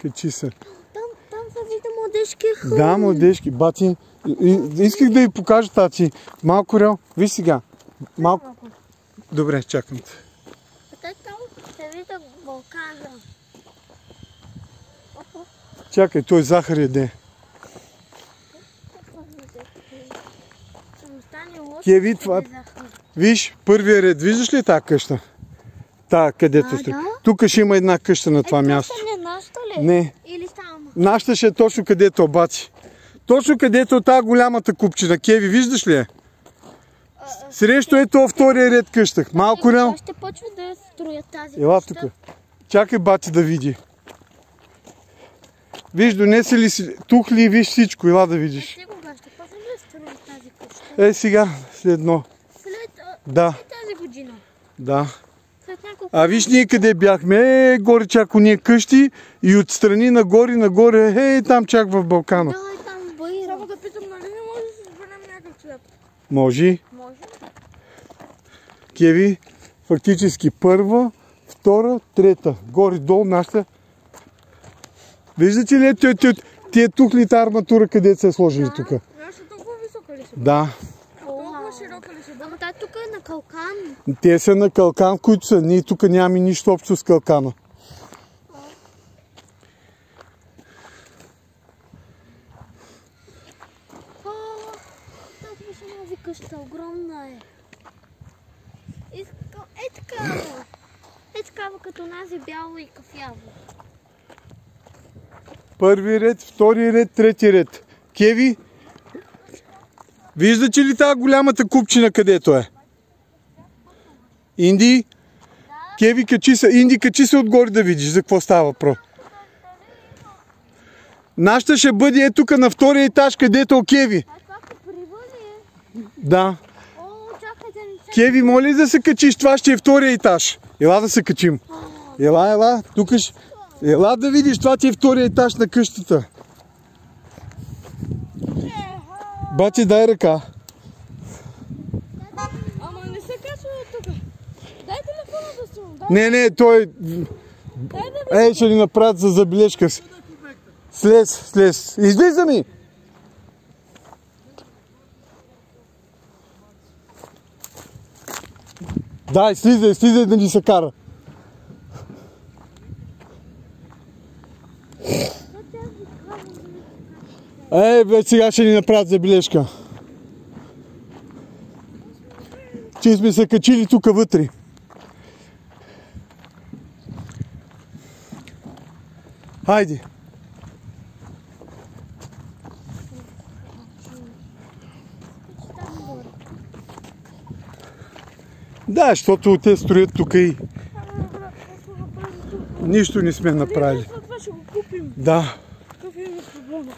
Качи се. Там се вижда младежки хълм. Да, младежки. Бати, исках да ви покажа тати. Малко рел. Виж сега. Малко. Добре, чакам те. Там се вижда вулкана. Чакай, той захар яде. Кеви, това... Виж, първия ред. Виждаш ли тази къща? Та, където стои. Тук ще има една къща на това място. Това не е нашата ли? Не. Или там? Нашата ще е точно където обаче. Точно където е тази голямата купчина. Кеви, виждаш ли е? Срещу е това втория ред къща. Малко рел. Ще почва да строят тази Ела къща. тук. Чакай бати да види. Виж, донесе ли си тухли и виж всичко. Ела да видиш. Ти кога ще почне да строят тази къща? Сега, след едно. Да. Тази година. Да. След няколко... А виж ние къде бяхме, горе чак уния къщи и отстрани нагоре, там чак в Балкана. Да, и там в Баира. Само да питам, нали не може да се изберем някакъв цвят? Може. Може. Кеви, фактически първа, втора, трета. Горе-долу нашата. Виждате ли тия тухлите арматура, където се е сложили тук? Нашата толкова висока ли са? Да. Толкова широка ли са? Ама тази тук е на калкан. Те са на калкан, които са. Ние тук нямаме нищо общо с калкана. Тази беше нови къща, огромна е. Е такава. Е такава като нази бяло и кафяво. Първи ред, втори ред, трети ред. Кеви, виждате ли тази голямата купчина където е? Инди? Кеви, качи се. Инди, качи се отгоре да видиш за какво става въпрос. Нашата ще бъде тук на втория етаж, където е Кеви. А това като привали е? Да. О, чакайте ми се. Кеви, моля ли да се качиш? Това ще е втория етаж. Ела да се качим. Ела. Тук ще... Ела да видиш, това ти е втория етаж на къщата. Бати, дай ръка. Ама не се качва от тук. Дай телефона да снимам. Не, той... ще ни направят за забележка. Слез. Излиза ми! Дай, слизай да ни се кара. Сега ще ни направят забележка. Че сме се качили тук вътре. Хайде. Да, защото те строят тук и нищо не сме направили. Това ще го купим. Да. Какъв е проблема?